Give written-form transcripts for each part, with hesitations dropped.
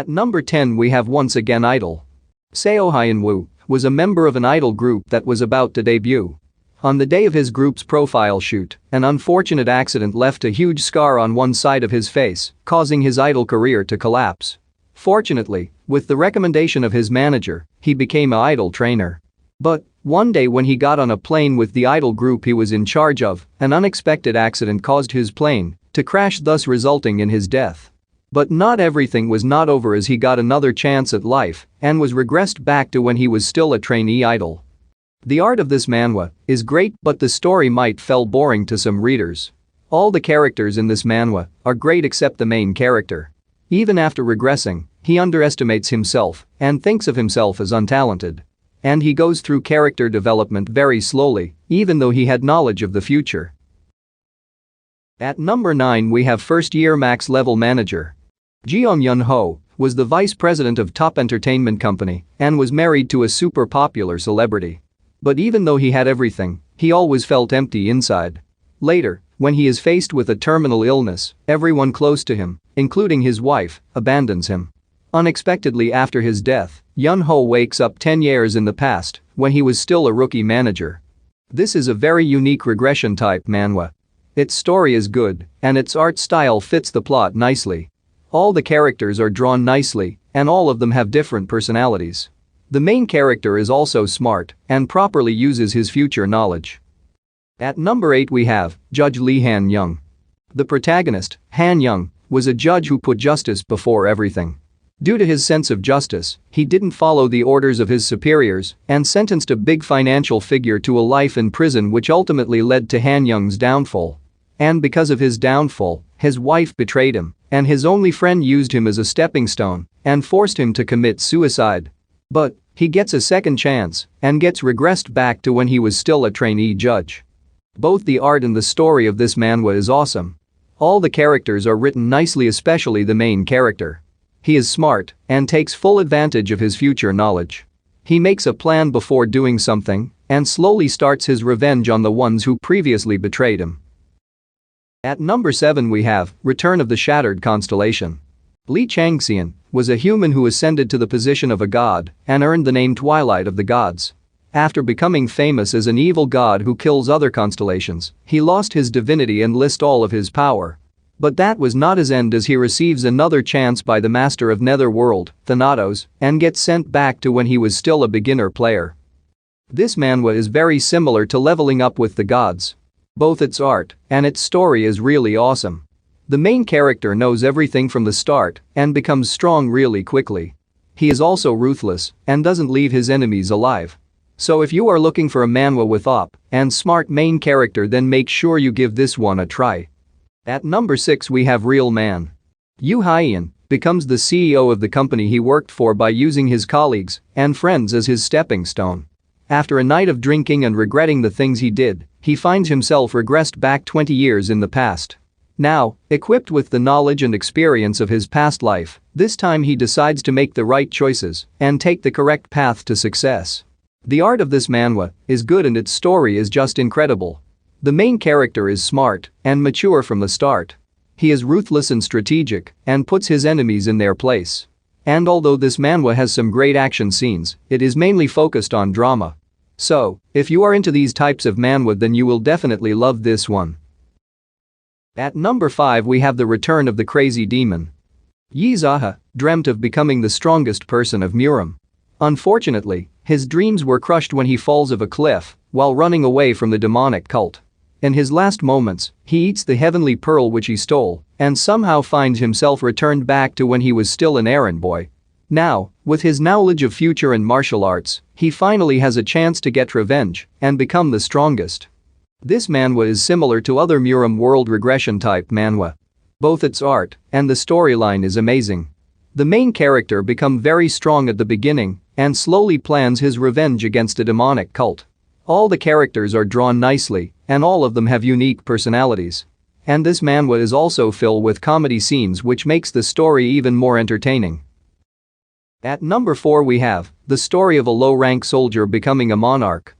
At number 10 we have once again Idol. Seo Hyun-woo was a member of an idol group that was about to debut. On the day of his group's profile shoot, an unfortunate accident left a huge scar on one side of his face, causing his idol career to collapse. Fortunately, with the recommendation of his manager, he became an idol trainer. But one day when he got on a plane with the idol group he was in charge of, an unexpected accident caused his plane to crash, thus resulting in his death. But not everything was not over, as he got another chance at life and was regressed back to when he was still a trainee idol. The art of this manhwa is great, but the story might feel boring to some readers. All the characters in this manhwa are great except the main character. Even after regressing, he underestimates himself and thinks of himself as untalented. And he goes through character development very slowly, even though he had knowledge of the future. At number 9 we have first-year max-level manager. Jeong Yun-ho was the vice president of top entertainment company and was married to a super popular celebrity. But even though he had everything, he always felt empty inside. Later, when he is faced with a terminal illness, everyone close to him, including his wife, abandons him. Unexpectedly after his death, Yun-ho wakes up 10 years in the past when he was still a rookie manager. This is a very unique regression type manhwa. Its story is good and its art style fits the plot nicely. All the characters are drawn nicely and all of them have different personalities. The main character is also smart and properly uses his future knowledge. At number 8 we have Judge Lee Han-young. The protagonist, Han-young, was a judge who put justice before everything. Due to his sense of justice, he didn't follow the orders of his superiors and sentenced a big financial figure to a life in prison, which ultimately led to Han-young's downfall. And because of his downfall, his wife betrayed him and his only friend used him as a stepping stone and forced him to commit suicide. But he gets a second chance and gets regressed back to when he was still a trainee judge. Both the art and the story of this manhwa is awesome. All the characters are written nicely, especially the main character. He is smart and takes full advantage of his future knowledge. He makes a plan before doing something and slowly starts his revenge on the ones who previously betrayed him. At number 7 we have Return of the Shattered Constellation. Lee Chang-seon was a human who ascended to the position of a god and earned the name Twilight of the Gods. After becoming famous as an evil god who kills other constellations, he lost his divinity and lost all of his power. But that was not his end, as he receives another chance by the master of Netherworld, Thanatos, and gets sent back to when he was still a beginner player. This manhwa is very similar to Leveling Up with the Gods. Both its art and its story is really awesome. The main character knows everything from the start and becomes strong really quickly. He is also ruthless and doesn't leave his enemies alive. So if you are looking for a manhwa with op and smart main character, then make sure you give this one a try. At number 6 we have Real Man. Yoo Hyun becomes the CEO of the company he worked for by using his colleagues and friends as his stepping stone. After a night of drinking and regretting the things he did, he finds himself regressed back 20 years in the past. Now, equipped with the knowledge and experience of his past life, this time he decides to make the right choices and take the correct path to success. The art of this manhwa is good and its story is just incredible. The main character is smart and mature from the start. He is ruthless and strategic and puts his enemies in their place. And although this manhwa has some great action scenes, it is mainly focused on drama. So, if you are into these types of manhwa, then you will definitely love this one. At number 5 we have The Return of the Crazy Demon. Yi Zaha dreamt of becoming the strongest person of Murim. Unfortunately, his dreams were crushed when he falls off a cliff while running away from the demonic cult. In his last moments, he eats the heavenly pearl which he stole and somehow finds himself returned back to when he was still an errand boy. Now, with his knowledge of future and martial arts, he finally has a chance to get revenge and become the strongest. This manhwa is similar to other Murim world regression type manhwa. Both its art and the storyline is amazing. The main character becomes very strong at the beginning and slowly plans his revenge against a demonic cult. All the characters are drawn nicely and all of them have unique personalities. And this manhwa is also filled with comedy scenes which makes the story even more entertaining. At number 4 we have the story of a low-rank soldier becoming a monarch.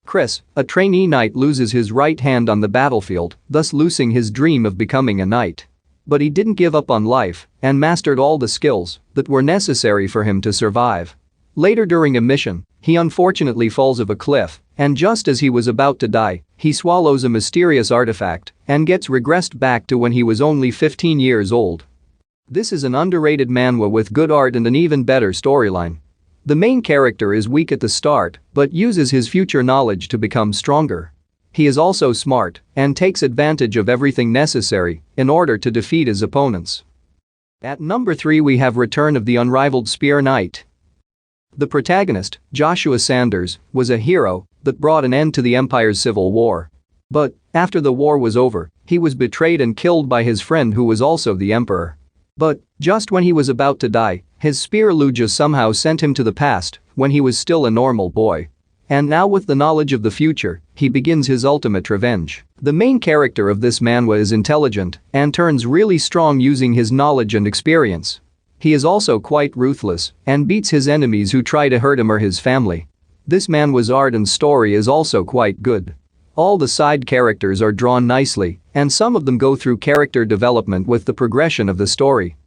Chris, a trainee knight, loses his right hand on the battlefield, thus losing his dream of becoming a knight. But he didn't give up on life and mastered all the skills that were necessary for him to survive. Later during a mission, he unfortunately falls off a cliff, and just as he was about to die, he swallows a mysterious artifact and gets regressed back to when he was only 15 years old. This is an underrated manhwa with good art and an even better storyline. The main character is weak at the start but uses his future knowledge to become stronger. He is also smart and takes advantage of everything necessary in order to defeat his opponents. At number 3 we have Return of the Unrivaled Spear Knight. The protagonist, Joshua Sanders, was a hero that brought an end to the Empire's civil war. But, after the war was over, he was betrayed and killed by his friend who was also the emperor. But, just when he was about to die, his spear Luja somehow sent him to the past when he was still a normal boy. And now with the knowledge of the future, he begins his ultimate revenge. The main character of this manhwa is intelligent and turns really strong using his knowledge and experience. He is also quite ruthless and beats his enemies who try to hurt him or his family. This manhwa's art and story is also quite good. All the side characters are drawn nicely, and some of them go through character development with the progression of the story.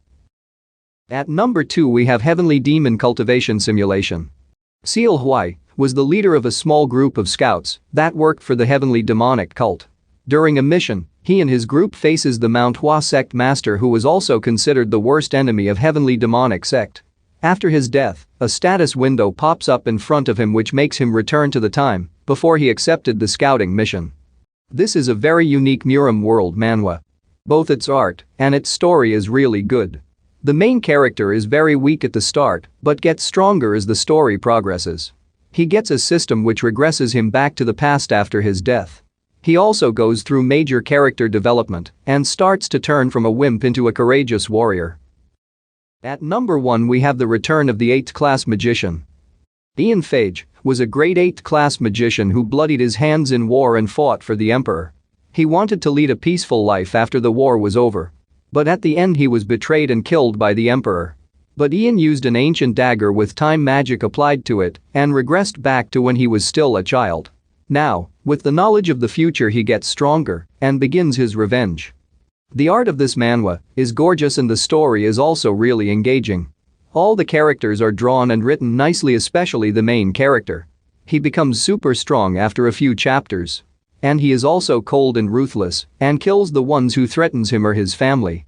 At number 2 we have Heavenly Demon Cultivation Simulation. Seal Huai was the leader of a small group of scouts that worked for the Heavenly Demonic cult. During a mission, he and his group faces the Manhwa sect master who was also considered the worst enemy of Heavenly Demonic sect. After his death, a status window pops up in front of him which makes him return to the time before he accepted the scouting mission. This is a very unique Muram world manhwa. Both its art and its story is really good. The main character is very weak at the start but gets stronger as the story progresses. He gets a system which regresses him back to the past after his death. He also goes through major character development and starts to turn from a wimp into a courageous warrior. At number 1 we have the return of the 8th class magician. Ian Phage was a great 8th class magician who bloodied his hands in war and fought for the emperor. He wanted to lead a peaceful life after the war was over. But at the end he was betrayed and killed by the emperor. But Ian used an ancient dagger with time magic applied to it and regressed back to when he was still a child. Now, with the knowledge of the future he gets stronger and begins his revenge. The art of this manhwa is gorgeous and the story is also really engaging. All the characters are drawn and written nicely, especially the main character. He becomes super strong after a few chapters. And he is also cold and ruthless and kills the ones who threatens him or his family.